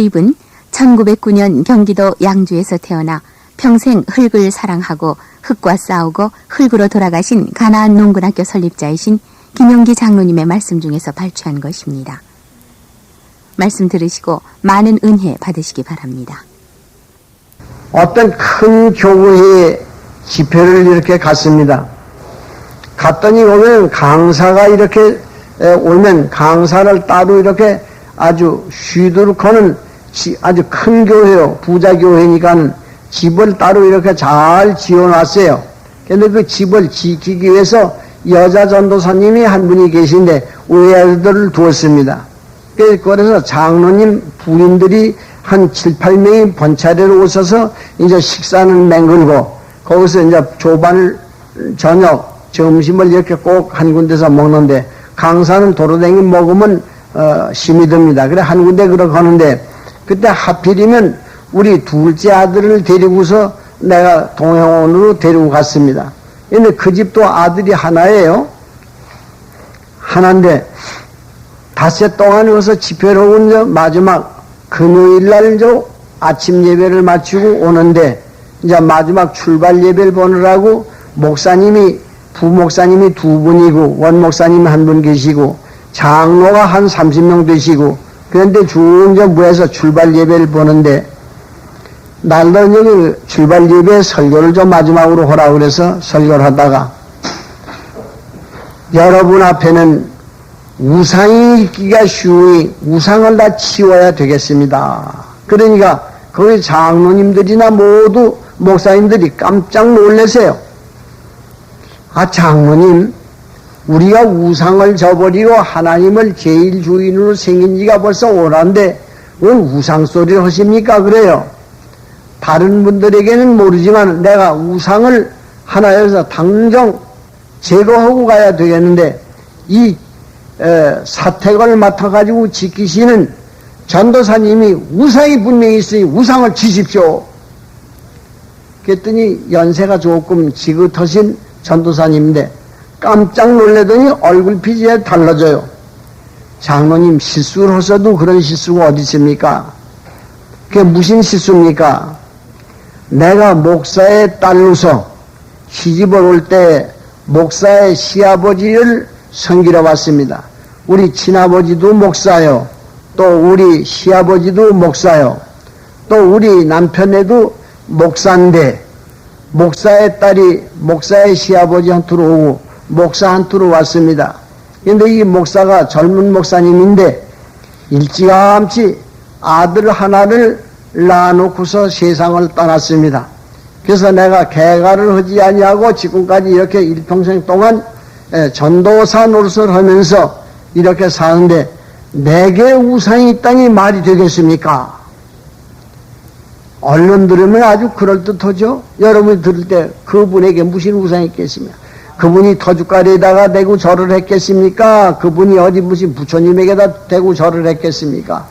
세입은 1909년 경기도 양주에서 태어나 평생 흙을 사랑하고 흙과 싸우고 흙으로 돌아가신 가나안 농군학교 설립자이신 김용기 장로님의 말씀 중에서 발췌한 것입니다. 말씀 들으시고 많은 은혜 받으시기 바랍니다. 어떤 큰 교회에 집회를 이렇게 갔습니다. 갔더니 오면 강사가 이렇게 오면 강사를 따로 이렇게 아주 쉬도록 하는 아주 큰 교회요. 부자 교회니까 집을 따로 이렇게 잘 지어놨어요. 근데 그 집을 지키기 위해서 여자 전도사님이 한 분이 계신데 외아들을 두었습니다. 그래서 장로님 부인들이 한 7, 8명이 번차례로 오셔서 이제 식사는 맹글고 거기서 이제 조반 저녁 점심을 이렇게 꼭 한 군데서 먹는데 강사는 도로댕이 먹으면 힘이 듭니다. 그래 한 군데 그렇게 하는데 그때 하필이면 우리 둘째 아들을 데리고서 내가 동행원으로 데리고 갔습니다. 근데 그 집도 아들이 하나예요. 하나인데 닷새 동안 와서 집회를 오고 마지막 금요일날 아침 예배를 마치고 오는데 이제 마지막 출발 예배를 보느라고 부목사님이 두 분이고 원목사님이 한 분 계시고 장로가 한 30명 되시고 그런데 쭉 이제 무에서 출발 예배를 보는데 날도 여기 출발 예배 설교를 좀 마지막으로 하라고 그래서 설교를 하다가 여러분 앞에는 우상이 있기가 쉬우니 우상을 다 치워야 되겠습니다. 그러니까 거기 장로님들이나 모두 목사님들이 깜짝 놀라세요. 아, 장로님, 우리가 우상을 저버리고 하나님을 제일 주인으로 생긴 지가 벌써 오란데 왜 우상 소리를 하십니까? 그래요. 다른 분들에게는 모르지만 내가 우상을 하나에서 당장 제거하고 가야 되겠는데 이 사택을 맡아가지고 지키시는 전도사님이 우상이 분명히 있으니 우상을 치십시오. 그랬더니 연세가 조금 지긋하신 전도사님인데 깜짝 놀라더니 얼굴빛이 달라져요. 장로님 실수를 하셔도 그런 실수가 어디 있습니까? 그게 무슨 실수입니까? 내가 목사의 딸로서 시집을 올 때 목사의 시아버지를 섬기러 왔습니다. 우리 친아버지도 목사요. 또 우리 시아버지도 목사요. 또 우리 남편에도 목사인데 목사의 딸이 목사의 시아버지한테로 오고 목사 한테로 왔습니다. 그런데 이 목사가 젊은 목사님인데 일찌감치 아들 하나를 낳아놓고서 세상을 떠났습니다. 그래서 내가 개가를 하지 아니하고 지금까지 이렇게 일평생 동안 전도사 노릇을 하면서 이렇게 사는데 내게 우상이 있다니 말이 되겠습니까? 얼른 들으면 아주 그럴듯하죠. 여러분이 들을 때 그분에게 무슨 우상이 있겠습니까? 그분이 터줏가리에다가 대고 절을 했겠습니까? 그분이 어디 무슨 부처님에게다 대고 절을 했겠습니까?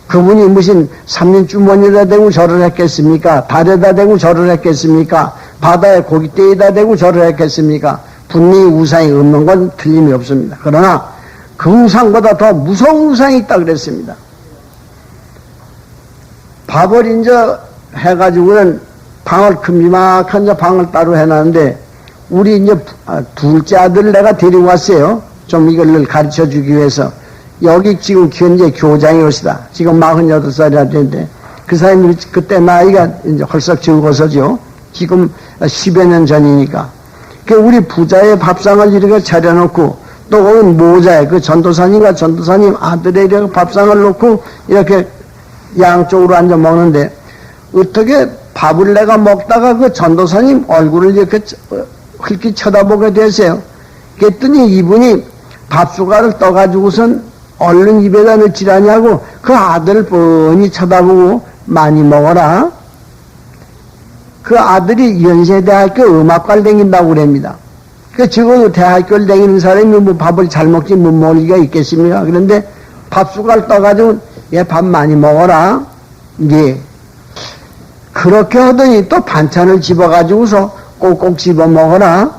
그분이 무슨 삼륜주머니에다 대고 절을 했겠습니까? 달에다 대고 절을 했겠습니까? 바다에 고깃대에다 대고 절을 했겠습니까? 분명히 우상이 없는 건 틀림이 없습니다. 그러나 그 우상보다 더 무서운 우상이 있다 그랬습니다. 밥을 이제 해가지고는 방을 큼지막한 방을 따로 해놨는데 우리 이제 둘째 아들 내가 데리고 왔어요. 좀 이걸 가르쳐 주기 위해서. 여기 지금 현재 교장이 오시다. 지금 48살이라 되는데 그 사람이 그때 나이가 이제 헐썩 적어서죠. 지금 10여 년 전이니까. 그 우리 부자의 밥상을 이렇게 차려놓고 또 거기 모자에 그 전도사님과 전도사님 아들에 이렇게 밥상을 놓고 이렇게 양쪽으로 앉아 먹는데 어떻게 밥을 내가 먹다가 그 전도사님 얼굴을 이렇게 흘낏 쳐다보게 됐어요. 그랬더니 이분이 밥숟가락을 떠가지고선 얼른 입에다 넣지라냐고 그 아들을 뻔히 쳐다보고 많이 먹어라. 그 아들이 연세대학교 음악과를 다닌다고 그럽니다. 적어도 대학교를 다니는 사람이 뭐 밥을 잘 먹지 못 먹을 리가 있겠습니까? 그런데 밥숟가락 떠가지고 얘 밥 많이 먹어라. 이게 그렇게 하더니 또 반찬을 집어가지고서 꼭꼭 집어 먹어라.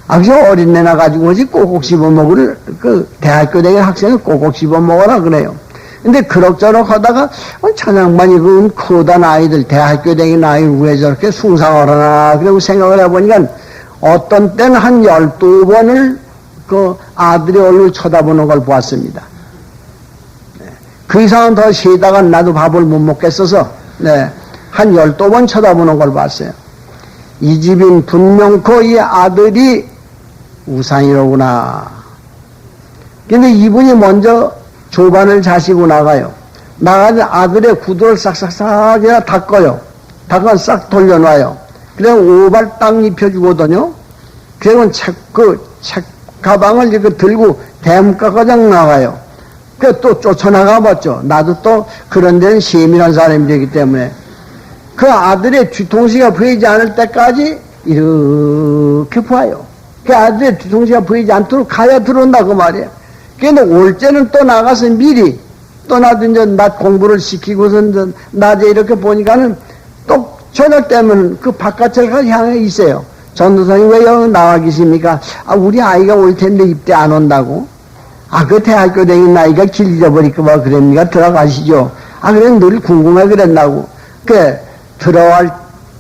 아주 어린애나 가지고 오지 꼭꼭 집어 먹을 그 대학교 다니는 학생을 꼭꼭 집어 먹어라 그래요. 근데 그럭저럭 하다가 천양반이 그 크단 아이들 대학교 다니는 아이를 왜 저렇게 숭상을 하나 그러고 생각을 해보니까 어떤 때는 한 12번을 그 아들의 얼굴 쳐다보는 걸 보았습니다. 그 이상은 더 쉬다가 나도 밥을 못 먹겠어서 한 12번 쳐다보는 걸 봤어요. 이 집인 분명코 이 아들이 우상이로구나. 근데 이분이 먼저 조반을 자시고 나가요. 나가서 아들의 구두를 싹싹싹 그냥 닦아요. 닦아 싹 돌려놔요. 그래 오발 딱 입혀주거든요. 그러면 책 가방을 이렇게 들고 대문가까지 나가요. 그 또 쫓아나가 봤죠. 나도 또 그런 데는 세밀한 사람이 되기 때문에 그 아들의 뒤통수가 보이지 않을 때까지 이렇게 봐요. 그 아들의 뒤통수가 보이지 않도록 가야 들어온다고 말이에요. 그런데 올 때는 또 나가서 미리 또 나도 이제 낮 공부를 시키고서 낮에 이렇게 보니까는 또 저녁 때면 그 바깥을 향해 있어요. 전도사님 왜 여기 나와 계십니까? 우리 아이가 올 텐데 입대 안 온다고? 그 대학교 다니는 아이가 길 잃어버릴까 봐 그럽니까? 들어가시죠. 그래 늘 궁금해 그랬나고.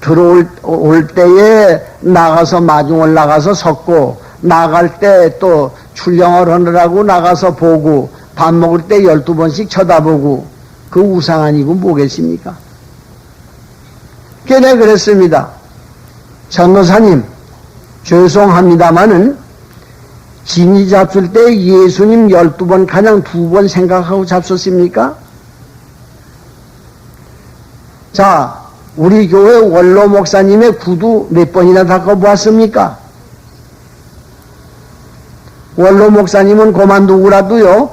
들어올 때에 나가서 마중을 나가서 섰고, 나갈 때 또 출령을 하느라고 나가서 보고, 밥 먹을 때 12번씩 쳐다보고, 그 우상 아니고 뭐겠습니까? 그래 그랬습니다. 전도사님, 죄송합니다마는, 진이 잡술 때 예수님 12번 가량 2번 생각하고 잡섰습니까? 자, 우리 교회 원로 목사님의 구두 몇 번이나 닦아보았습니까? 원로 목사님은 그만두고라도요,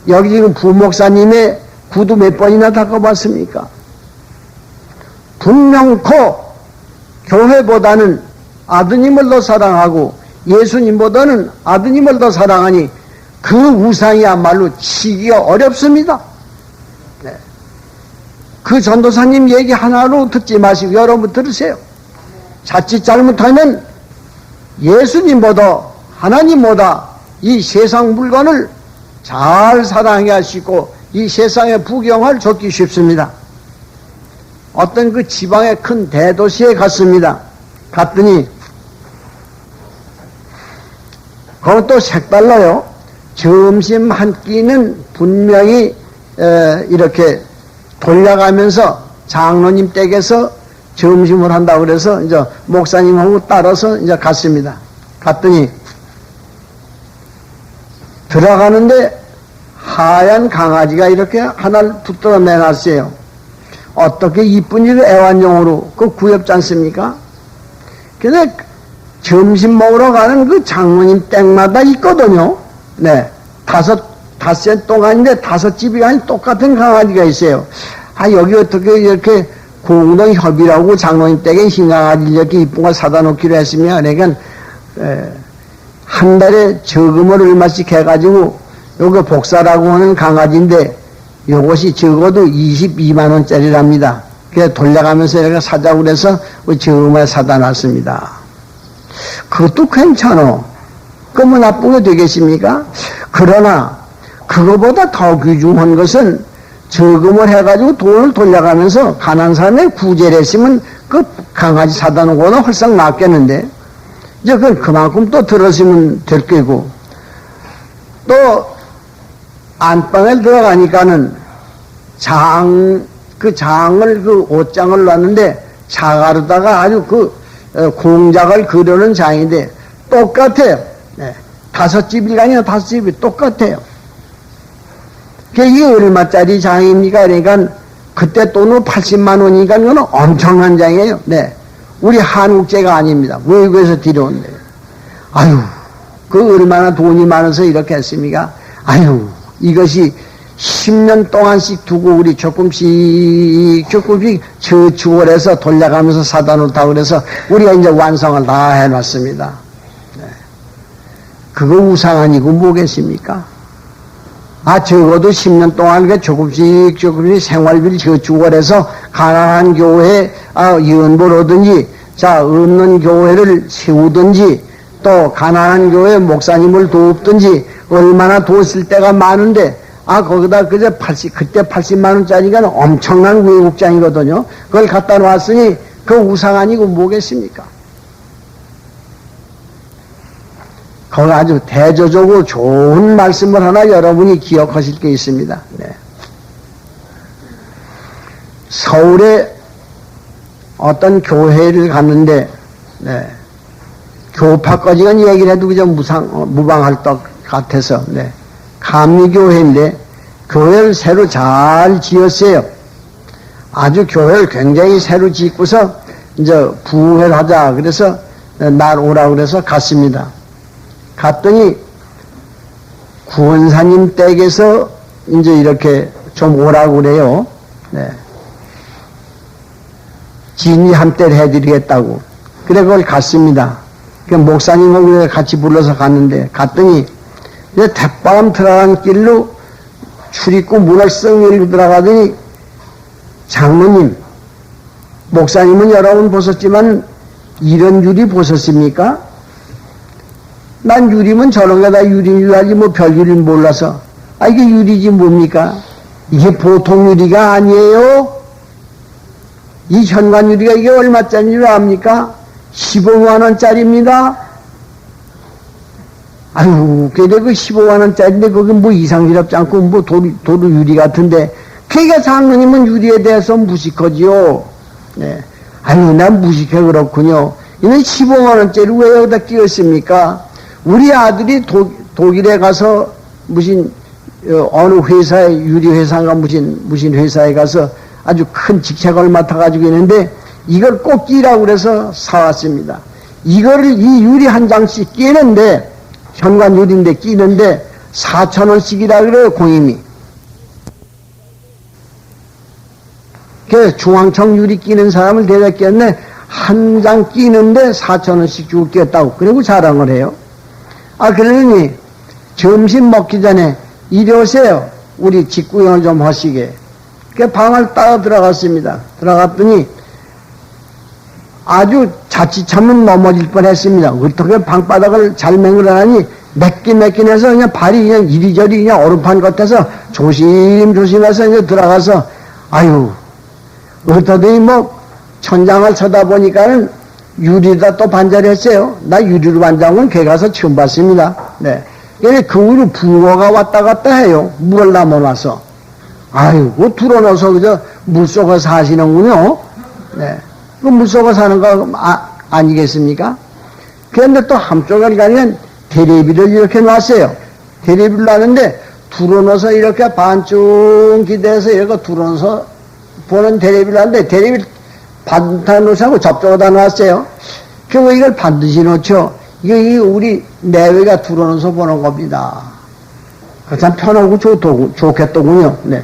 여기 지금 부목사님의 구두 몇 번이나 닦아봤습니까? 분명코 교회보다는 아드님을 더 사랑하고 예수님보다는 아드님을 더 사랑하니 그 우상이야말로 치기가 어렵습니다. 그 전도사님 얘기 하나로 듣지 마시고 여러분 들으세요. 자칫 잘못하면 예수님보다 하나님보다 이 세상 물건을 잘 사랑해 하시고 이 세상의 부경을 줬기 쉽습니다. 어떤 그 지방의 큰 대도시에 갔습니다. 갔더니 그것도 색달라요. 점심 한 끼는 분명히 이렇게 돌려가면서 장로님 댁에서 점심을 한다고 그래서 이제 목사님하고 따라서 이제 갔습니다. 갔더니 들어가는데 하얀 강아지가 이렇게 하나를 붙들어 내놨어요. 어떻게 이쁜 일 애완용으로 그 구엽지 않습니까? 근데 점심 먹으러 가는 그 장모님 댁마다 있거든요. 닷새 동안인데 5집이 아닌 똑같은 강아지가 있어요. 여기 어떻게 이렇게 공동협의라고 장로님 댁에 흰 강아지 이렇게 이쁜 걸 사다 놓기로 했으면, 그러니까, 한 달에 저금을 얼마씩 해가지고, 요거 복사라고 하는 강아지인데, 요것이 적어도 22만원짜리랍니다. 그래서 돌려가면서 이렇게 사자고 그래서 저금을 사다 놨습니다. 그것도 괜찮아. 그뭐 나쁜 게 되겠습니까? 그러나, 그거보다 더 귀중한 것은 저금을 해가지고 돈을 돌려가면서 가난한 사람의 구제를 했으면 그 강아지 사다 놓고는 훨씬 낫겠는데, 이제 그건 그만큼 또 들었으면 될 거고, 또 안방에 들어가니까는 그 옷장을 놨는데 자가루다가 아주 공작을 그려놓은 장인데 똑같아요. 5집이 아니라 5집이 똑같아요. 이게 얼마짜리 장입니까? 그러니까 그때 돈으로 80만 원이니까 그건 엄청난 장이에요. 우리 한국제가 아닙니다. 외국에서 들여온대요. 그 얼마나 돈이 많아서 이렇게 했습니까? 이것이 10년 동안씩 두고 우리 조금씩 저축을 해서 돌려가면서 사다 놓다고 그래서 우리가 이제 완성을 다 해놨습니다. 그거 우상 아니고 뭐겠습니까? 적어도 10년 동안 조금씩 생활비를 저축을 해서 가난한 교회에 연보를 하든지, 없는 교회를 세우든지, 또 가난한 교회 목사님을 돕든지, 얼마나 도왔을 때가 많은데, 거기다 그때 80만원짜리가 엄청난 외국장이거든요. 그걸 갖다 놨으니 그 우상 아니고 뭐겠습니까? 거기 아주 대조적으로 좋은 말씀을 하나 여러분이 기억하실 게 있습니다. 네. 서울에 어떤 교회를 갔는데, 네. 교파까지는 얘기를 해도 그저 무방할 것 같아서, 네. 감리교회인데, 교회를 새로 잘 지었어요. 아주 교회를 굉장히 새로 짓고서, 이제 부흥회를 하자. 그래서, 날 오라 그래서 갔습니다. 갔더니, 구원사님 댁에서 이제 이렇게 좀 오라고 그래요. 네. 진이 함대를 해드리겠다고. 그래, 그걸 갔습니다. 그 목사님하고 같이 불러서 갔는데, 갔더니, 이제 대바람 들어간 길로 출입구 문을 쓱 열고 들어가더니, 장로님, 목사님은 여러 번 보셨지만, 이런 유리 보셨습니까? 난 유리면 저런 게 다 유리인 줄 알지, 뭐 별 유리는 몰라서. 이게 유리지 뭡니까? 이게 보통 유리가 아니에요? 이 현관 유리가 이게 얼마짜리인 줄 압니까? 15만원짜리입니다. 아유, 그래, 그 15만원짜리인데, 거기 뭐 이상스럽지 않고, 뭐 도루 유리 같은데, 그러니까 장로님은 유리에 대해서 무식하지요. 네. 아유, 난 무식해, 그렇군요. 이는 15만원짜리 왜 여기다 끼웠습니까? 우리 아들이 독일에 가서 무슨, 어느 회사에, 유리회사인가 무슨 회사에 가서 아주 큰 직책을 맡아가지고 있는데, 이걸 꼭 끼라고 그래서 사왔습니다. 이거를 이 유리 한 장씩 끼는데, 현관 유리인데 끼는데, 4,000원씩이라 그래요, 공임이. 그 중앙청 유리 끼는 사람을 데려 끼었네, 한 장 끼는데 4,000원씩 주고 끼었다고. 그리고 자랑을 해요. 그러니, 점심 먹기 전에 이리 오세요. 우리 직구형을 좀 하시게. 그 방을 따라 들어갔습니다. 들어갔더니 아주 자칫하면 넘어질 뻔 했습니다. 어떻게 방바닥을 잘 맹글어나니 맺긴 해서 그냥 발이 그냥 이리저리 그냥 얼음판 같아서 조심조심해서 이제 들어가서, 아유, 어떠더니 뭐 천장을 쳐다보니까는 유리다 또 반절했어요. 나 유리로 반장은 건 걔 가서 처음 봤습니다. 네. 그 위로 붕어가 왔다 갔다 해요. 물을 남아놔서. 아이고, 들어놓아서 그저 물속에 사시는군요. 네. 그 물속에 사는 거 아니겠습니까? 그런데 또 한쪽을 가면 테레비를 이렇게 놨어요. 테레비를 놨는데, 들어놓아서 이렇게 반쯤 기대서 이렇게 들어놓아서 보는 테레비를 놨는데, 테레비를 반타 놓으시고 접촉에다 놨어요. 그리고 이걸 반드시 놓죠. 이게 우리 내외가 들어놓아서 보는 겁니다. 참 편하고 좋겠더군요. 네.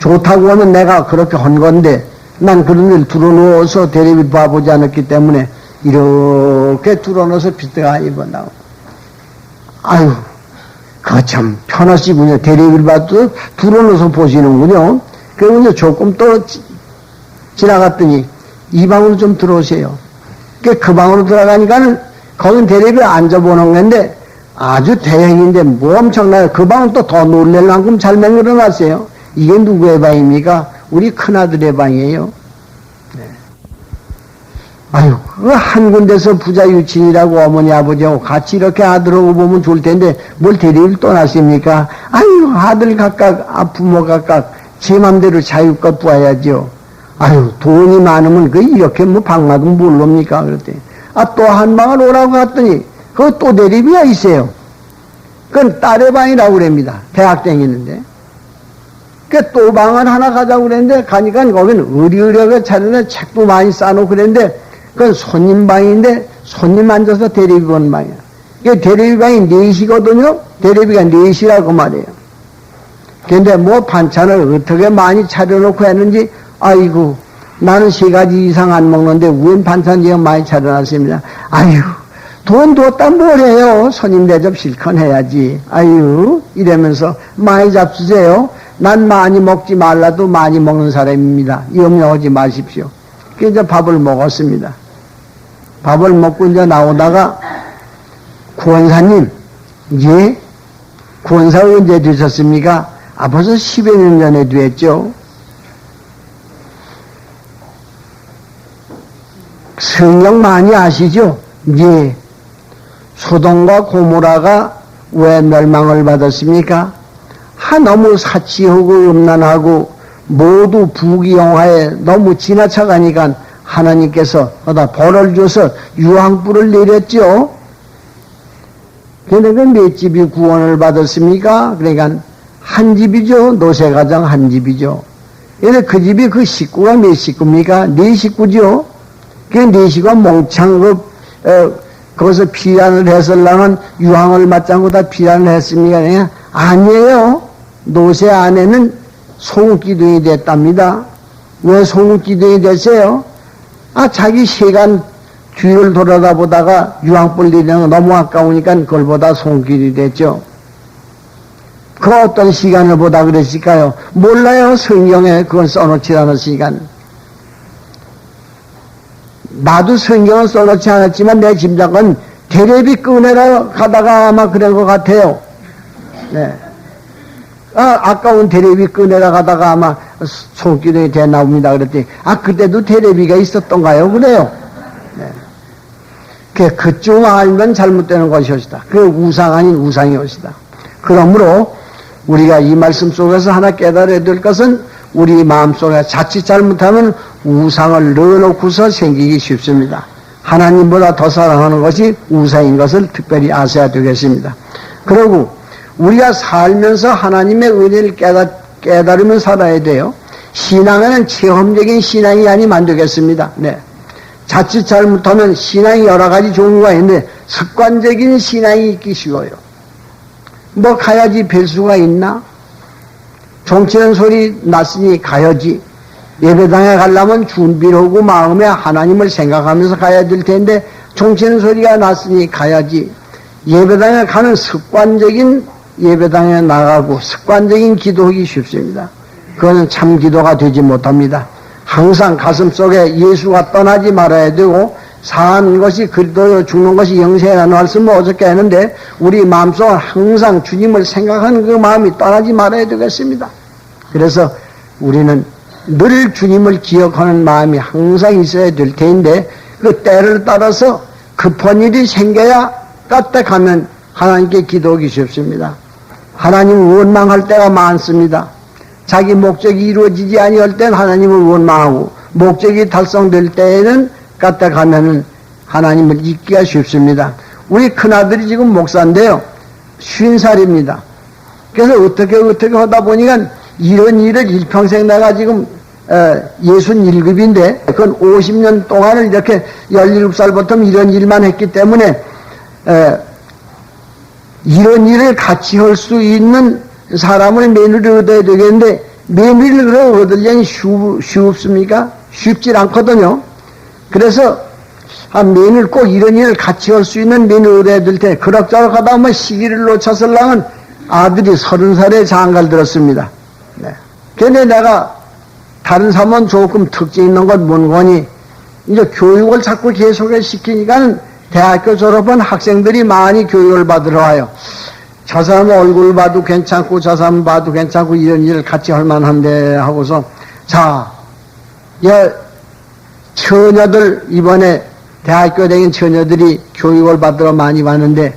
좋다고 하면 내가 그렇게 한 건데, 난 그런 일 들어놓아서 테레비 봐보지 않았기 때문에, 이렇게 들어놓아서 빗대가 입었다고. 아유, 그거 참 편하시군요. 테레비를 봐도 들어놓아서 보시는군요. 그리고 이제 조금 또 지나갔더니, 이 방으로 좀 들어오세요. 그 방으로 들어가니까는, 거긴 테레비를 앉아보는 건데, 아주 대형인데 뭐 엄청나요. 그 방은 또 더 놀랄 만큼 잘 만들어놨어요. 이게 누구의 방입니까? 우리 큰아들의 방이에요. 네. 아유, 그 한 군데서 부자 유친이라고 어머니 아버지하고 같이 이렇게 아들하고 보면 좋을 텐데 뭘 테레비를 떠났습니까? 아유, 아들 각각, 부모 각각 제 맘대로 자유껏 보아야죠. 아유, 돈이 많으면 그 이렇게 뭐 방마도 모릅니까? 그랬더니 또 한 방을 오라고 갔더니 그 또 대리비가 있어요. 그건 딸의 방이라고 그럽니다. 대학 다니는데. 그 또 방을 하나 가자고 그랬는데 가니까 거기는 의리의리하게 차려놓은 책도 많이 쌓아놓고 그랬는데 그건 손님 방인데 손님 앉아서 대리비 보는 방이야. 그 대리비 방이 4시거든요. 대리비가 4시라고 말이에요. 근데 뭐 반찬을 어떻게 많이 차려놓고 했는지 아이고 나는 3가지 이상 안 먹는데 웬 반찬 제가 많이 차려놨습니다. 아유 돈 뒀다 뭘 해요. 손님 대접 실컷 해야지. 아유 이러면서 많이 잡수세요. 난 많이 먹지 말라도 많이 먹는 사람입니다. 염려하지 마십시오. 그래서 이제 밥을 먹었습니다. 밥을 먹고 이제 나오다가 구원사님, 예? 구원사 언제 되셨습니까? 벌써 10여 년 전에도 했죠. 성경 많이 아시죠? 예. 소돔과 고모라가 왜 멸망을 받았습니까? 너무 사치하고 음란하고 모두 부귀영화에 너무 지나쳐가니까 하나님께서 벌을 줘서 유황불을 내렸죠. 그러니까 몇 집이 구원을 받았습니까? 그러니까 한 집이죠. 노새가정 한 집이죠. 그래서 그 집이 그 식구가 몇 식구입니까? 네 식구죠. 그 네 식구가 몽창 거기서 피란을 했으려면 유황을 맞지 않고 다 피란을 했습니까? 그냥 아니에요. 노새 아내는 소금기둥이 됐답니다. 왜 소금기둥이 됐어요? 자기 시간 뒤를 돌아다 보다가 유황불 내리는 거 너무 아까우니까 그걸 보다 손길이 됐죠. 그 어떤 시간을 보다 그랬을까요? 몰라요. 성경에 그건 써놓지 않았으니까. 나도 성경은 써놓지 않았지만 내 짐작은 테레비 꺼내러 가다가 아마 그런 것 같아요. 네. 아까운 테레비 꺼내러 가다가 아마 손기둥이 돼 나옵니다. 그랬더니 그때도 테레비가 있었던가요? 그래요. 네. 그쪽 알면 잘못되는 것이었다. 그 우상 아닌 우상이었다. 그러므로 우리가 이 말씀 속에서 하나 깨달아야 될 것은 우리 마음속에 자칫 잘못하면 우상을 넣어놓고서 생기기 쉽습니다. 하나님보다 더 사랑하는 것이 우상인 것을 특별히 아셔야 되겠습니다. 그리고 우리가 살면서 하나님의 은혜를 깨달으면 살아야 돼요. 신앙에는 체험적인 신앙이 아니면 안 되겠습니다. 네. 자칫 잘못하면 신앙이 여러 가지 종류가 있는데 습관적인 신앙이 있기 쉬워요. 가야지 뵐 수가 있나? 종치는 소리 났으니 가야지. 예배당에 가려면 준비를 하고 마음에 하나님을 생각하면서 가야 될 텐데 종치는 소리가 났으니 가야지. 예배당에 가는 습관적인 예배당에 나가고 습관적인 기도하기 쉽습니다. 그거는 참 기도가 되지 못합니다. 항상 가슴속에 예수가 떠나지 말아야 되고 사는 것이 그리스도요 죽는 것이 영생이라는 말씀을 어저께 했는데 우리 마음속에 항상 주님을 생각하는 그 마음이 떠나지 말아야 되겠습니다. 그래서 우리는 늘 주님을 기억하는 마음이 항상 있어야 될 텐데 그 때를 따라서 급한 일이 생겨야 까딱하면 하나님께 기도하기 쉽습니다. 하나님을 원망할 때가 많습니다. 자기 목적이 이루어지지 아니할 때는 하나님을 원망하고 목적이 달성될 때에는 까딱하면은 하나님을 잊기가 쉽습니다. 우리 큰아들이 지금 목사인데요. 50살입니다. 그래서 어떻게 하다 보니까 이런 일을 일평생 내가 지금 67인데 그건 50년 동안을 이렇게 17살부터 이런 일만 했기 때문에 이런 일을 같이 할 수 있는 사람을 며느리를 얻어야 되겠는데 며느리를 얻으려니 쉽습니까? 쉽질 않거든요. 그래서 며느리 꼭 이런 일을 같이 할 수 있는 며느리를 얻어야 될 텐데 그럭저럭 하다 보면 시기를 놓쳤으려면 아들이 30살에 장가를 들었습니다. 네. 근데 내가 다른 사람은 조금 특징 있는 것 뭔거니 이제 교육을 자꾸 계속 시키니까는 대학교 졸업한 학생들이 많이 교육을 받으러 와요. 저 사람 얼굴 봐도 괜찮고 저 사람 봐도 괜찮고 이런 일을 같이 할 만한데 하고서 처녀들 이번에 대학교 다닌 처녀들이 교육을 받으러 많이 왔는데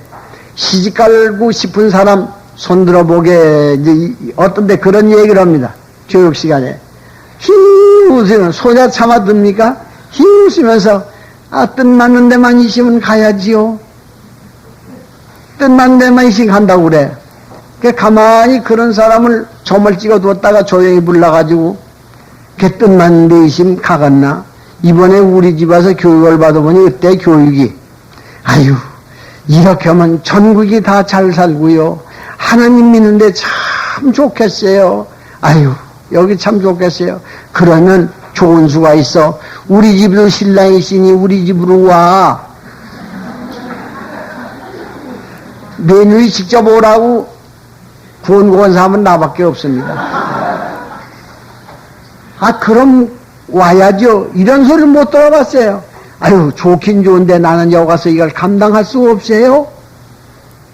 시집 가고 싶은 사람 손 들어보게 이제 어떤데 그런 얘기를 합니다. 교육 시간에 힘쓰면 소자 참아듭니까? 힘쓰면서 뜻 맞는 데만 있으면 가야지요. 뜻 맞는 데만 있으면 간다고 그래. 가만히 그런 사람을 점을 찍어두었다가 조용히 불러가지고 뜻 맞는 데 있으면 가갔나? 이번에 우리 집 와서 교육을 받아보니 그때 교육이 이렇게 하면 전국이 다 잘 살고요. 하나님 믿는데 참 좋겠어요. 여기 참 좋겠어요. 그러면 좋은 수가 있어. 우리 집도 신랑이 있으니 우리 집으로 와. 며느리 직접 오라고 구원구원 사람은 나밖에 없습니다. 그럼 와야죠. 이런 소리를 못 들어봤어요. 좋긴 좋은데 나는 여기 가서 이걸 감당할 수가 없어요.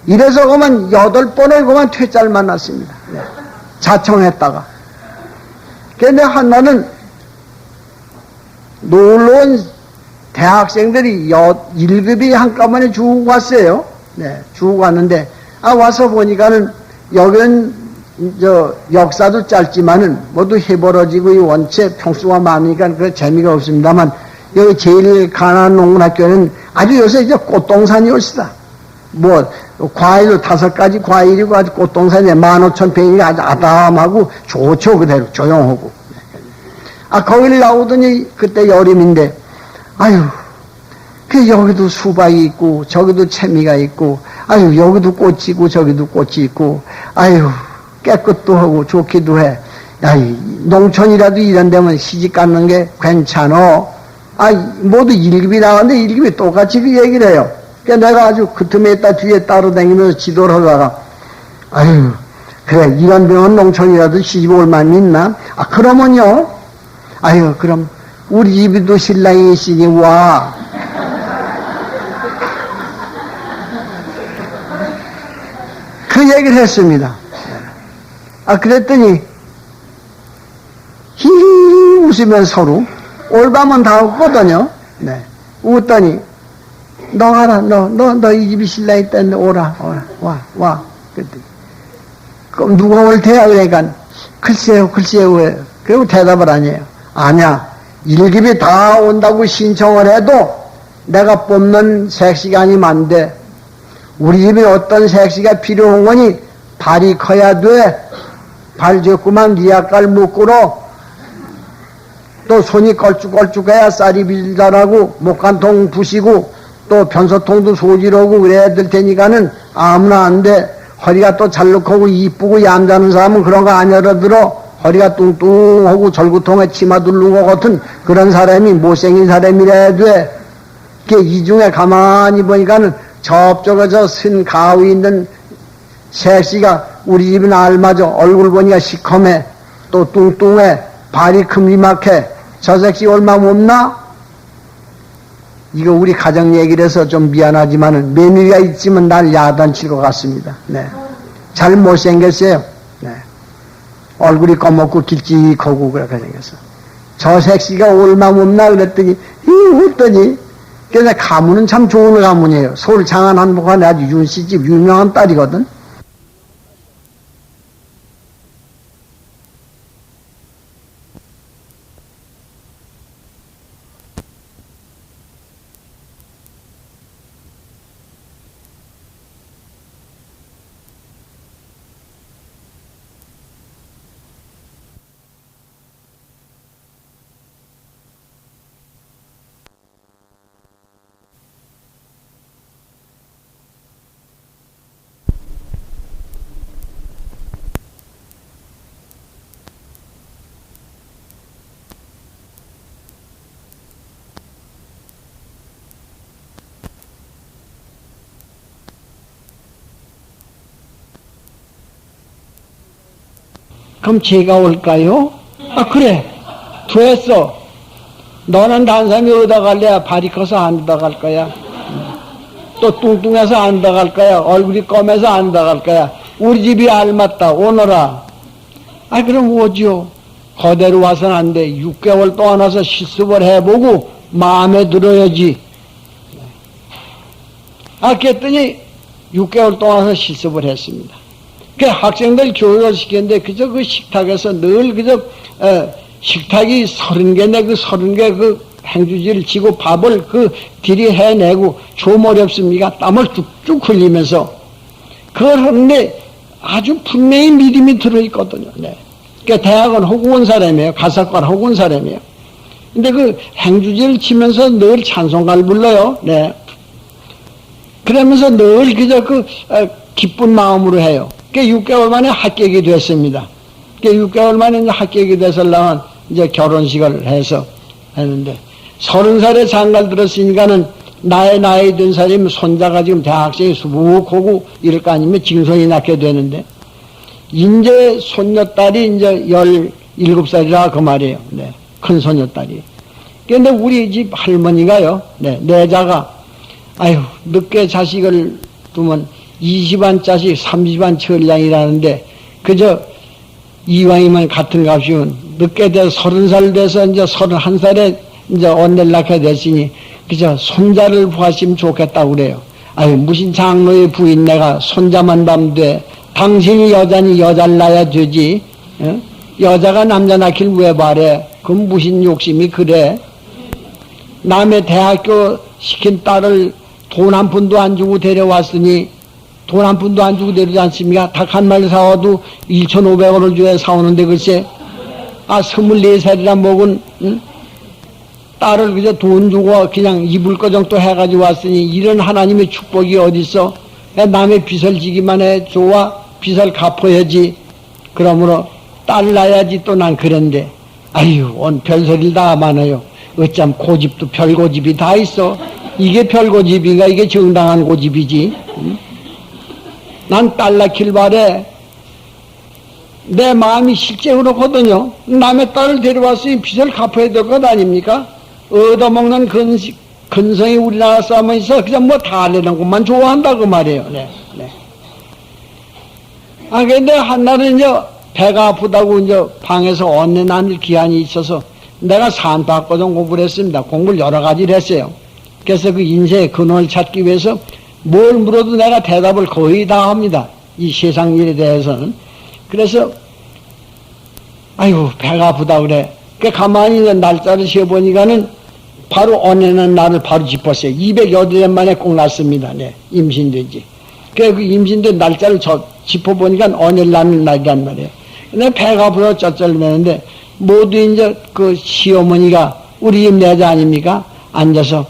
이래서 그만 8번을 그만 퇴짜를 만났습니다. 네. 자청했다가. 근데 한나는 놀러온 대학생들이 1급이 한꺼번에 주고 갔어요. 네, 주고 갔는데, 와서 보니까는, 여기는, 역사도 짧지만은, 모두 해벌어지고, 이 원체 평수가 많으니까 그 재미가 없습니다만, 여기 제일 가난한 농문학교는 아주 요새 이제 꽃동산이 올시다. 과일도 5가지 과일이고 아주 꽃동산에 15,000평이 아주 아담하고 좋죠, 그대로. 조용하고. 거기를 나오더니 그때 여름인데, 여기도 수박이 있고, 저기도 채미가 있고, 여기도 꽃이 있고, 저기도 꽃이 있고, 깨끗도 하고 좋기도 해. 농촌이라도 이런 데면 시집 갖는 게 괜찮어. 모두 1급이 나왔는데 1급이 똑같이 그 얘기를 해요. 그러니까 내가 아주 그 틈에 있다 뒤에 따로 다니면서 지도를 하다가, 그래, 이런 병은 농촌이라도 시집 올 만이 있나? 그러면요, 그럼 우리 집에도 신랑이 있으니 와. 그 얘기를 했습니다. 그랬더니 히히 웃으면서 서로 올밤은 다 웃거든요. 네. 웃더니 너 가라, 너 이 집에 신랑 있다는데 오라. 와. 그랬더니 그럼 누가 올 테야? 그러니까 글쎄요. 그리고 대답을 안 해요. 아니야. 1급이 다 온다고 신청을 해도 내가 뽑는 색시간이 많대. 우리 집에 어떤 색시가 필요한 거니 발이 커야 돼. 발 좋구만 리아깔 묶으러. 또 손이 걸쭉걸쭉해야 쌀이 빌자라고 목간통 부시고 또 변소통도 소지르고 그래야 될 테니까는 아무나 안 돼. 허리가 또 잘록하고 이쁘고 얌자는 사람은 그런 거 안 열어들어. 허리가 뚱뚱하고 절구통에 치마 두른 것 같은 그런 사람이 못생긴 사람이라야 돼. 이 중에 가만히 보니까는 저쪽에 쓴 가위 있는 색시가 우리 집은 알맞아. 얼굴 보니까 시커매. 또 뚱뚱해. 발이 큼지막해. 저 색시 얼마 없나? 이거 우리 가정 얘기를 해서 좀 미안하지만은 며느리가 있으면 날 야단칠 것 같습니다. 네. 잘 못생겼어요. 네. 얼굴이 검었고 길쭉하고 그렇게 생겼어. 저 색시가 얼마 없나? 그랬더니 웃더니 그래서 가문은 참 좋은 가문이에요. 서울 장안 한복한 아주 윤씨집 유명한 딸이거든. 그럼 제가 올까요? 그래. 됐어. 너는 단삼이 어디다 갈래? 발이 커서 안 다 갈 거야. 또 뚱뚱해서 안 다 갈 거야. 얼굴이 검해서 안 다 갈 거야. 우리 집이 알맞다. 오너라. 그럼 오지요. 거대로 와서는 안 돼. 6개월 동안 와서 실습을 해보고 마음에 들어야지. 그랬더니 6개월 동안 와서 실습을 했습니다. 그 학생들 교육을 시켰는데 그저 그 식탁에서 늘 그저 식탁이 30개네 그 30개 그 행주지를 지고 밥을 그 들이 해내고 좀 어렵습니까? 땀을 쭉쭉 흘리면서 그걸 하는데 아주 분명히 믿음이 들어있거든요. 네. 그러니까 대학은 하고 온 사람이에요. 가사관 하고 온 사람이에요. 근데 그 행주지를 치면서 늘 찬송가를 불러요. 네. 그러면서 늘 그저 그 기쁜 마음으로 해요. 6개월 만에 합격이 됐습니다. 6개월 만에 이제 합격이 돼서려면 이제 결혼식을 해서 했는데 30살에 장가를 들었으니까는 나이 든 사람이 손자가 지금 대학생이 수북하고 이럴 거 아니면 징손이 낳게 되는데 이제 손녀딸이 이제 17살이라 그 말이에요. 네. 큰 손녀딸이. 그런데 우리 집 할머니가요. 네. 내자가 늦게 자식을 두면 20안 자식 30안 천량이라는데 그저 이왕이면 같은 값이면 늦게 돼서 30살 돼서 이제 31살에 이제 언내를 낳게 됐으니 그저 손자를 구하시면 좋겠다고 그래요. 아유, 무슨 장로의 부인 내가 손자만 봐면 돼. 당신이 여자니 여자를 낳아야 되지. 어? 여자가 남자 낳길 왜 바래? 그럼 무슨 욕심이 그래? 남의 대학교 시킨 딸을 돈 한 푼도 안 주고 데려왔으니 돈 한 푼도 안 주고 데려오지 않습니까? 닭 한 마리 사와도 1,500원을 줘야 사오는데 글쎄 24살이나 먹은 응? 딸을 그저 돈 주고 그냥 입을 거 정도 해가지고 왔으니 이런 하나님의 축복이 어딨어? 남의 빚을 지기만 해 좋아? 빚을 갚아야지. 그러므로 딸 낳아야지. 또 난 그런데 아유 온 별소리를 다 많아요. 어쩜 고집도 별고집이 다 있어. 이게 별고집인가? 이게 정당한 고집이지. 응? 난 딸 낳길 바래. 내 마음이 실제 그렇거든요. 남의 딸을 데려왔으니 빚을 갚아야 될 것 아닙니까? 얻어먹는 근성이 우리나라 사람은 있어. 그냥 뭐 다 내는 것만 좋아한다고 말이에요. 네, 네. 근데 한날은 이제 배가 아프다고 이제 방에서 언내 나눌 기한이 있어서 내가 산파학고등 공부를 했습니다. 공부를 여러 가지를 했어요. 그래서 그 인생의 근원을 찾기 위해서 뭘 물어도 내가 대답을 거의 다 합니다. 이 세상 일에 대해서는. 그래서 아이고 배가 아프다 그래. 그 가만히 있는 날짜를 세어보니까는 바로 언내는 날을 바로 짚었어요. 208년 만에 꼭 났습니다. 네, 임신된 지. 그 임신된 날짜를 짚어보니까 언내를 낳는 날이란 말이에요. 근데 배가 아프다 쩔쩔매는데 모두 이제 그 시어머니가 우리 집 내자 아닙니까? 앉아서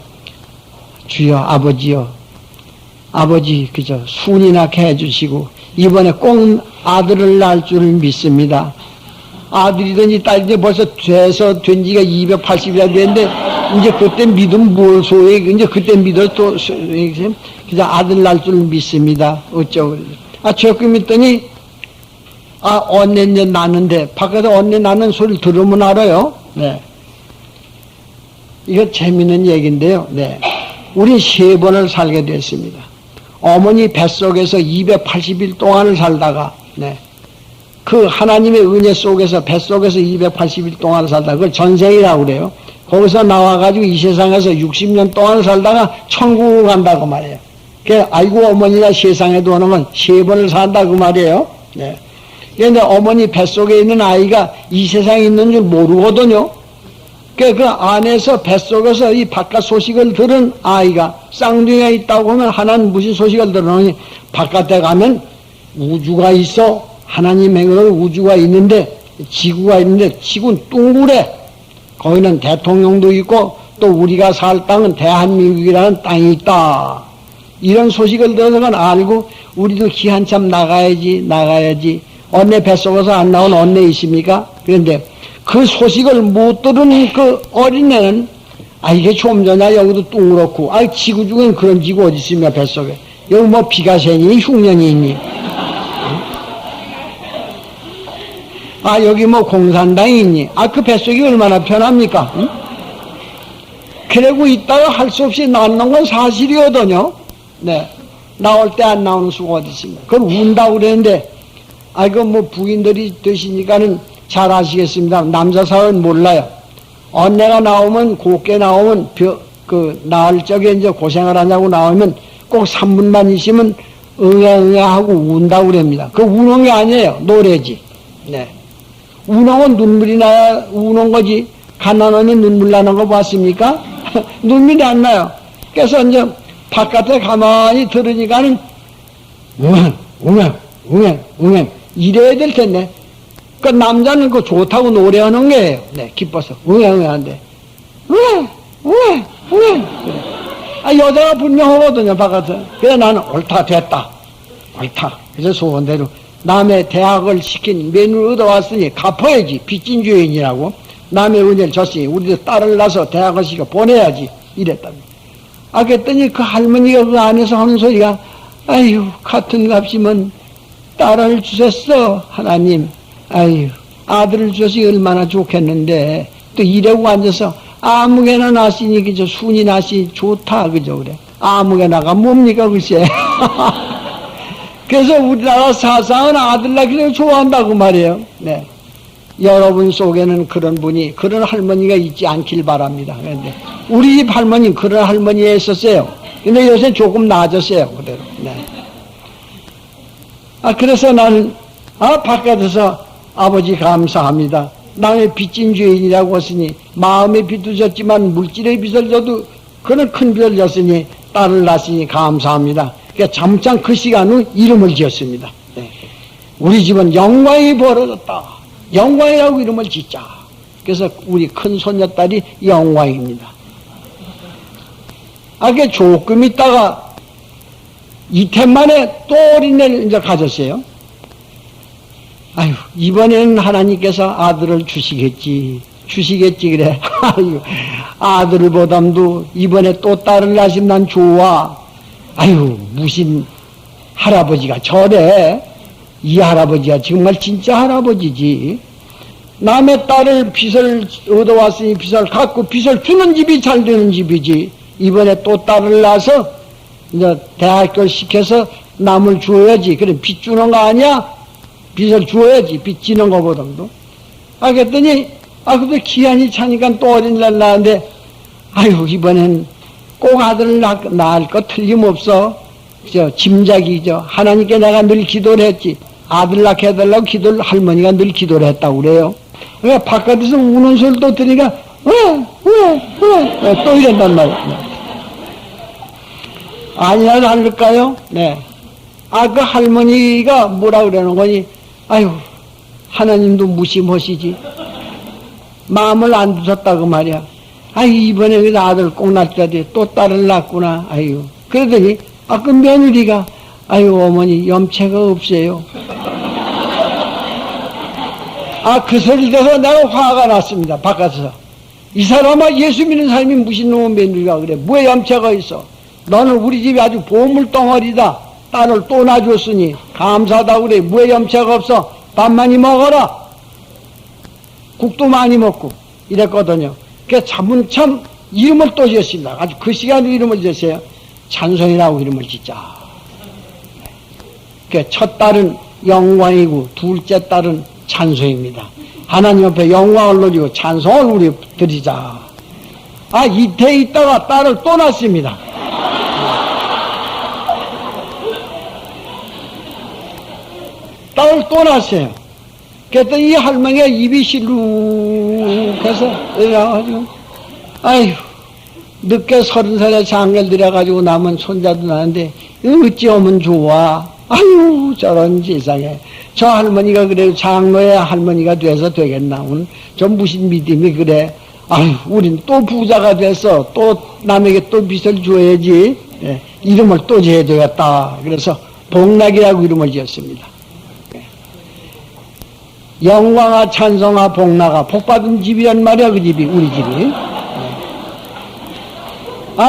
주여 아버지여 아버지 그저 순이 낳게 해주시고 이번에 꼭 아들을 낳을 줄을 믿습니다. 아들이든지 딸이든지 벌써 돼서 된 지가 280이나 됐는데 이제 그때 믿으면 뭘 소용이 이제 그때 믿어 또 그저 아들 낳을 줄을 믿습니다. 어쩌고 조금 믿더니 언내 이제 낳는데 밖에서 언내 낳는 소리를 들으면 알아요. 네. 이거 재밌는 얘기인데요. 네. 우리 3번을 살게 됐습니다. 어머니 뱃속에서 280일 동안을 살다가, 네. 그 하나님의 은혜 속에서, 뱃속에서 280일 동안을 살다가, 그걸 전생이라고 그래요. 거기서 나와가지고 이 세상에서 60년 동안을 살다가 천국을 간다고 말이에요. 아이고, 어머니가 세상에도 오는 건 3번을 산다고 말이에요. 네. 그런데 어머니 뱃속에 있는 아이가 이 세상에 있는 줄 모르거든요. 그 안에서 뱃속에서 이 바깥 소식을 들은 아이가 쌍둥이가 있다고 하면 하나는 무슨 소식을 들으니 바깥에 가면 우주가 있어. 하나님의 우주가 있는데 지구가 있는데 지구는 둥그래. 거기는 대통령도 있고 또 우리가 살 땅은 대한민국이라는 땅이 있다. 이런 소식을 들어서 알고 우리도 기 한참 나가야지. 언내 뱃속에서 안 나온 언내 있습니까? 그런데 그 소식을 못 들은 그 어린애는 이게 좀 전에 여기도 둥그렇고 지구 중엔 그런 지구 어디 있습니까? 뱃속에 여기 뭐 비가 새니 흉년이 있니? 여기 뭐 공산당이 있니? 그 뱃속이 얼마나 편합니까? 응? 그러고 있다가 할 수 없이 낳는 건 사실이거든요. 네. 나올 때 안 나오는 수가 어디 있습니까? 그걸 운다고 그랬는데 그 뭐 부인들이 되시니까는 잘 아시겠습니다. 남자 사회는 몰라요. 언내가 나오면, 곱게 나오면, 나을 적에 이제 고생을 하냐고 나오면 꼭 3분만 있으면 응애 하고 운다고 그럽니다. 그 우는 게 아니에요. 노래지. 네. 우는 눈물이 우는 거지. 가난하면 눈물 나는 거 봤습니까? 눈물이 안 나요. 그래서 이제 바깥에 가만히 들으니까는 웅 이래야 될 텐데. 그 남자는 그 좋다고 노래하는 거예요. 네, 기뻐서. 한데. 여자가 분명하거든요, 바깥에. 그래서 나는 옳다, 됐다. 옳다. 그래서 소원대로 남의 대학을 시킨 면을 얻어왔으니 갚아야지. 빚진 죄인이라고. 남의 은혜를 줬으니 우리도 딸을 낳아서 대학을 시켜 보내야지. 이랬답니다. 그랬더니 그 할머니가 그 안에서 하는 소리가 같은 값이면 딸을 주셨어, 하나님. 아들을 주셔서 얼마나 좋겠는데, 또 이러고 앉아서 아무개나 낳으시니, 그저 순이 낳으시 좋다, 그죠, 그래. 아무개나가 뭡니까, 글쎄. 그래서 우리나라 사상은 아들 낳기를 좋아한다고 말이에요. 네. 여러분 속에는 그런 분이, 그런 할머니가 있지 않길 바랍니다. 그런데 우리 집 할머니는 그런 할머니가 있었어요. 근데 요새 조금 나아졌어요. 그대로. 네. 그래서 나는, 바깥에서 아버지 감사합니다. 남의 빚진 죄인이라고 했으니, 마음의 빚도 졌지만 물질의 빚을 져도 그런 큰 빚을 졌으니, 딸을 낳았으니 감사합니다. 그러니까 잠깐 그 시간 후 이름을 지었습니다. 네. 우리 집은 영광이 벌어졌다. 영광이라고 이름을 짓자. 그래서 우리 큰 손녀딸이 영광입니다. 그게 조금 있다가 이틀 만에 또 어린애를 이제 가졌어요. 아유, 이번에는 하나님께서 아들을 주시겠지 그래. 아유, 아들을 보담도 이번에 또 딸을 낳으시면 난 좋아. 아유, 무슨 할아버지가 저래. 이 할아버지가 정말 진짜 할아버지지. 남의 딸을 빚을 얻어왔으니 빚을 갖고 빚을 주는 집이 잘 되는 집이지. 이번에 또 딸을 낳아서 이제 대학교를 시켜서 남을 주어야지. 그래, 빚 주는 거 아니야? 빚을 주어야지. 빚 지는 거보다도. 그랬더니, 근데 기한이 차니까 또 어린날 낳았는데, 아유, 이번엔 꼭 아들을 낳을 거 틀림없어. 짐작이죠. 하나님께 내가 늘 기도를 했지. 아들 낳게 해달라고 기도를 할머니가 늘 기도를 했다고 그래요. 그러니까 바깥에서 우는 소리도 들으니까 왜 또 이런단 말이야. 아니나 다를까요? 네. 그 할머니가 뭐라 그러는 거니? 아유, 하나님도 무심하시지. 마음을 안 두셨다고 말이야. 이번에 그 아들 꼭 낳자지. 또 딸을 낳구나. 아유. 그러더니 그 며느리가 아유, 어머니 염체가 없어요. 그 소리 들어서 내가 화가 났습니다. 바깥에서. 이 사람아, 예수 믿는 사람이 무슨 놈의 며느리가 그래. 뭐에 염체가 있어. 너는 우리 집이 아주 보물 덩어리다. 딸을 또 낳아줬으니 감사하다고 그래. 뭐에 염체가 없어. 밥 많이 먹어라. 국도 많이 먹고 이랬거든요. 그래서 참 이름을 또 지었습니다. 아주 그 시간에 이름을 지었어요. 찬송이라고 이름을 짓자. 첫 딸은 영광이고 둘째 딸은 찬송입니다. 하나님 앞에 영광을 누리고 찬송을 우리 드리자. 이태 있다가 딸을 또 낳습니다. 딸을 또 낳았어요. 그랬더니 이 할머니가 입이 실룩해서 이래가지고 아휴, 늦게 30살에 장례를 들여가지고 남은 손자도 나는데 어찌 하면 좋아. 아유, 저런 세상에. 저 할머니가 그래도 장로의 할머니가 돼서 되겠나. 저 무슨 믿음이 그래. 아유, 우린 또 부자가 돼서 또 남에게 또 빚을 줘야지. 예, 이름을 또 지어야 되겠다. 그래서 복락이라고 이름을 지었습니다. 영광아, 찬송아, 복락아. 복받은 집이란 말이야, 그 집이, 우리 집이.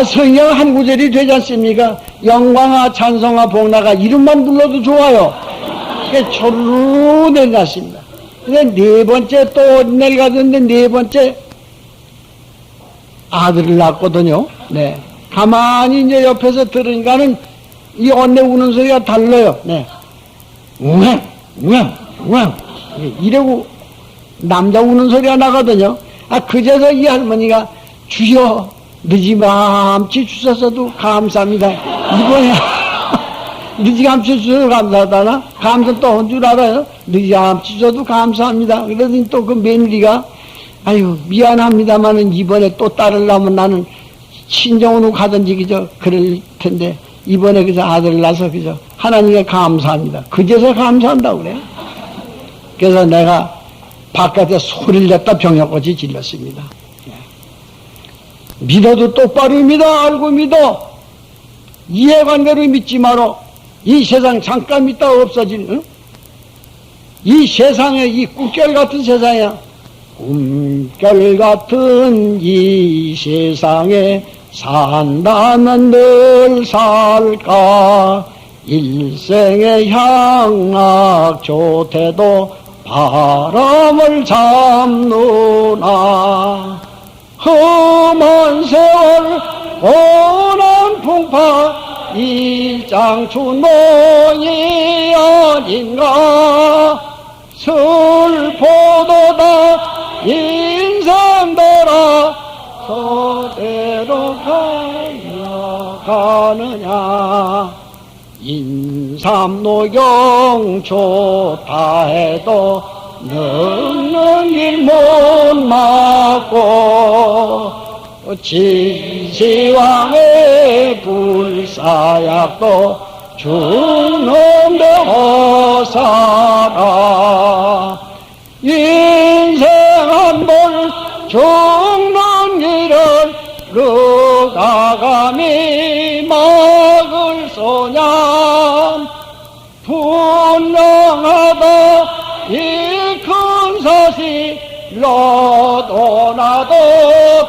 성경 한 구절이 되지 않습니까? 영광아, 찬송아, 복락아. 이름만 불러도 좋아요. 그게 초르르 내려갔습니다. 근데 네 번째 또 내려가던데 네 번째 아들을 낳았거든요. 네. 가만히 이제 옆에서 들으니까는 이 언내 우는 소리가 달라요. 네. 우왕, 우왕, 우왕. 이러고 남자 우는 소리가 나거든요. 그제서 이 할머니가 주여, 늦지맘치 주셨어도 감사합니다. 이번에 늦지감치 주셔도 감사하다나? 감사 또 온 줄 알아요? 늦지감치 주셔도 감사합니다. 그러더니 또 그 며느리가 아유, 미안합니다만은 이번에 또 딸을 낳으면 나는 친정으로 가든지 그저 그럴 텐데 이번에 그저 아들을 낳아서 그저 하나님께 감사합니다. 그제서 감사한다고 그래요. 그래서 내가 바깥에 소리를 냈다 병역같이 질렀습니다. 믿어도 똑바로 믿어. 알고 믿어. 이해관계로 믿지 마라. 이 세상 잠깐 믿다가 없어진, 응? 이 세상에, 이 꿈결 같은 세상이야. 꿈결 같은 이 세상에 산다면 늘 살까. 일생의 향락 조태도 바람을 잡누나. 험한 세월 오난 풍파 일장춘몽이 아닌가 슬포도다 인생더라 서대로 가느냐 인삼노경 좋다 해도 늙는 길 못 막고 진시황의 불사약도 죽는데 어사라 인생 한번 죽는 길을 누가 감히 막을 소냐 분명하다 이 큰 사실 너도 나도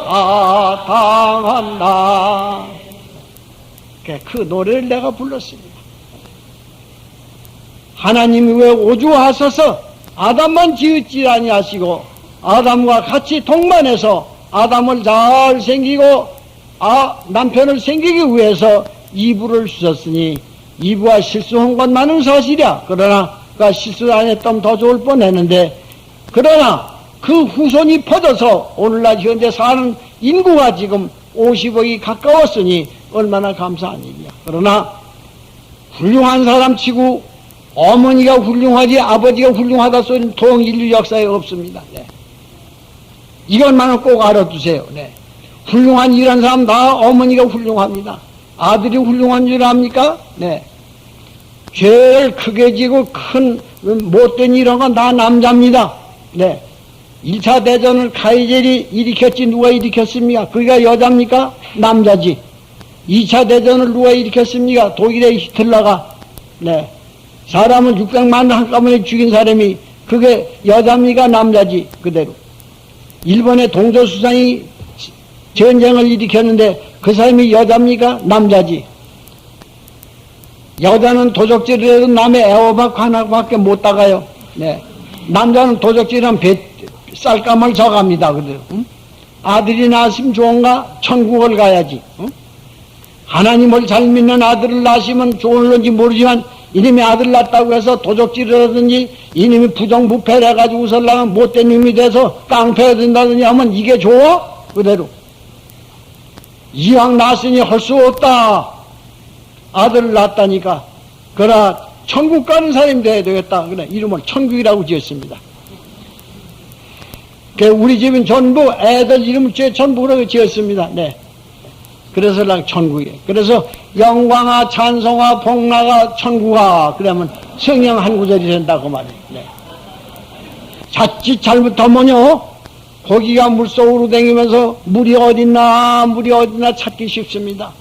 다 당한다. 그 노래를 내가 불렀습니다. 하나님이 왜 오주하셔서 아담만 지었지 아니하시고 아담과 같이 동반해서 아담을 잘 생기고 남편을 생기기 위해서 이브를 주셨으니 이브가 실수한 건 많은 사실이야. 그러나 그 실수 안 했다면 더 좋을 뻔했는데 그러나 그 후손이 퍼져서 오늘날 현재 사는 인구가 지금 50억이 가까웠으니 얼마나 감사한 일이야. 그러나 훌륭한 사람 치고 어머니가 훌륭하지 아버지가 훌륭하다 소리는 동인류 역사에 없습니다. 네. 이것만은 꼭 알아두세요. 네. 훌륭한 일한 사람 다 어머니가 훌륭합니다. 아들이 훌륭한 줄 압니까? 네. 죄를 크게 지고 큰 못된 일한 건 다 남자입니다. 네. 1차 대전을 카이젤이 일으켰지 누가 일으켰습니까? 그가 여자입니까? 남자지. 2차 대전을 누가 일으켰습니까? 독일의 히틀러가. 네. 사람을 600만 한꺼번에 죽인 사람이 그게 여자입니까? 남자지. 그대로. 일본의 동조수상이 전쟁을 일으켰는데 그 사람이 여자입니까? 남자지. 여자는 도적질을 해도 남의 애호박 하나밖에 못 따가요. 네. 남자는 도적질하면 쌀감을 져갑니다. 그래요. 응? 아들이 낳았으면 좋은가? 천국을 가야지. 응? 하나님을 잘 믿는 아들을 낳으시면 좋을런지 모르지만 이놈이 아들 낳았다고 해서 도적질을 하든지 이놈이 부정부패를 해가지고 설랑은 못된 놈이 돼서 깡패가 된다든지 하면 이게 좋아? 그대로. 이왕 낳았으니 할 수 없다. 아들을 낳았다니까. 그러나 천국 가는 사람이 돼야 되겠다. 그래 이름을 천국이라고 지었습니다. 우리 집은 전부 애들 이름을 천국이라고 지었습니다. 네. 그래서 난 천국이에요. 그래서 영광아 찬송아 복나가 천국아 그러면 성령 한 구절이 된다고 말이에요. 네. 자칫 잘못하면요 고기가 물속으로 다니면서 물이 어딨나 찾기 쉽습니다.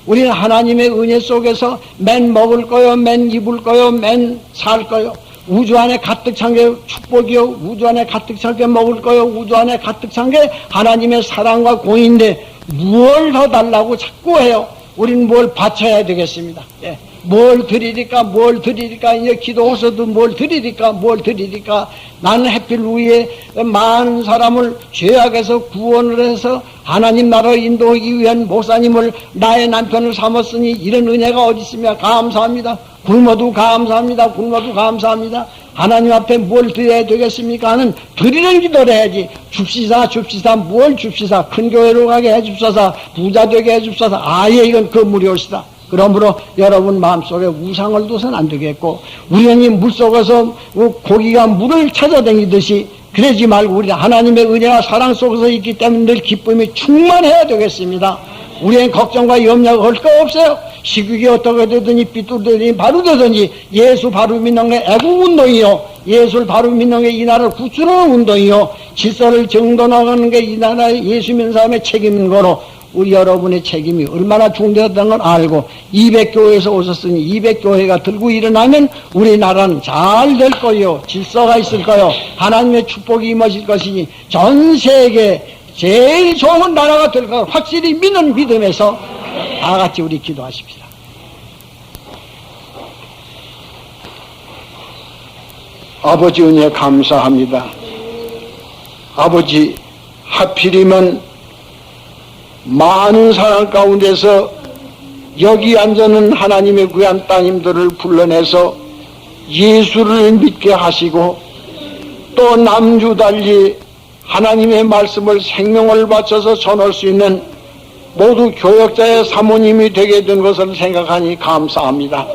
우리는 하나님의 은혜 속에서 맨 먹을 거요, 맨 입을 거요, 맨 살 거요. 우주 안에 가득 찬 게 축복이요. 우주 안에 가득 찬 게 먹을 거요. 우주 안에 가득 찬 게 하나님의 사랑과 공인데 무엇을 더 달라고 자꾸 해요. 우리는 뭘 바쳐야 되겠습니다. 예. 뭘 드리니까 이제 기도해서도 뭘 드리니까 나는 해필 위에 많은 사람을 죄악에서 구원을 해서 하나님 나라로 인도하기 위한 목사님을 나의 남편을 삼았으니 이런 은혜가 어디 있으며 감사합니다. 굶어도 감사합니다. 하나님 앞에 뭘 드려야 되겠습니까? 하는 드리는 기도를 해야지. 줍시사 뭘 줍시사 큰 교회로 가게 해줍소서 부자 되게 해줍소서 아예 이건 건물이 옵시다. 그러므로 여러분 마음속에 우상을 둬서는 안 되겠고 우연히 물속에서 고기가 물을 찾아다니듯이 그러지 말고 우리 하나님의 은혜와 사랑 속에서 있기 때문에 늘 기쁨이 충만해야 되겠습니다. 우리는 걱정과 염려가 할 거 없어요. 시국이 어떻게 되든지 삐뚤되든지 바로 되든지 예수 바로 믿는 게 애국운동이요. 예수를 바로 믿는 게 이 나라를 구출하는 운동이요. 질서를 정돈하는 게 이 나라의 예수 믿는 사람의 책임인 거로 우리 여러분의 책임이 얼마나 중대하다는 걸 알고 200교회에서 오셨으니 200교회가 들고 일어나면 우리나라는 잘 될 거요. 질서가 있을 거요. 하나님의 축복이 임하실 것이니 전 세계 제일 좋은 나라가 될 거 확실히 믿는 믿음에서 다 같이 우리 기도하십시다. 아버지 은혜 감사합니다. 아버지 하필이면 많은 사람 가운데서 여기 앉아는 하나님의 귀한 따님들을 불러내서 예수를 믿게 하시고 또 남주달리 하나님의 말씀을 생명을 바쳐서 전할 수 있는 모두 교역자의 사모님이 되게 된 것을 생각하니 감사합니다.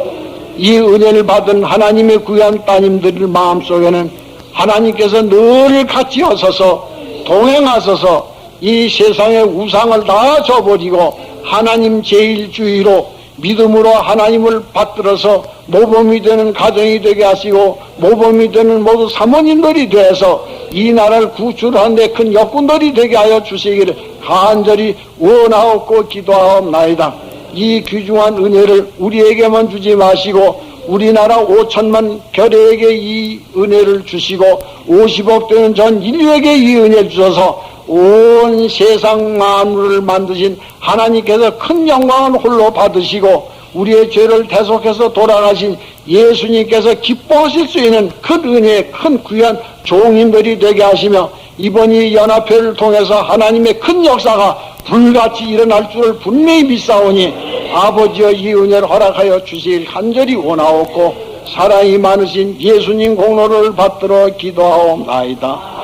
이 은혜를 받은 하나님의 귀한 따님들 마음속에는 하나님께서 늘 같이 하셔서 동행하셔서 이 세상의 우상을 다 저버리고 하나님 제일주의로 믿음으로 하나님을 받들어서 모범이 되는 가정이 되게 하시고 모범이 되는 모두 사모님들이 되어서 이 나라를 구출하는데 큰 역군들이 되게 하여 주시기를 간절히 원하옵고 기도하옵나이다. 이 귀중한 은혜를 우리에게만 주지 마시고 우리나라 5천만 결의에게 이 은혜를 주시고 50억 되는 전 인류에게 이 은혜를 주셔서 온 세상 만물을 만드신 하나님께서 큰 영광을 홀로 받으시고 우리의 죄를 대속해서 돌아가신 예수님께서 기뻐하실 수 있는 큰 은혜, 큰 귀한 종인들이 되게 하시며 이번 이 연합회를 통해서 하나님의 큰 역사가 불같이 일어날 줄을 분명히 믿사오니 아버지여 이 은혜를 허락하여 주시길 간절히 원하옵고 사랑이 많으신 예수님 공로를 받들어 기도하옵나이다.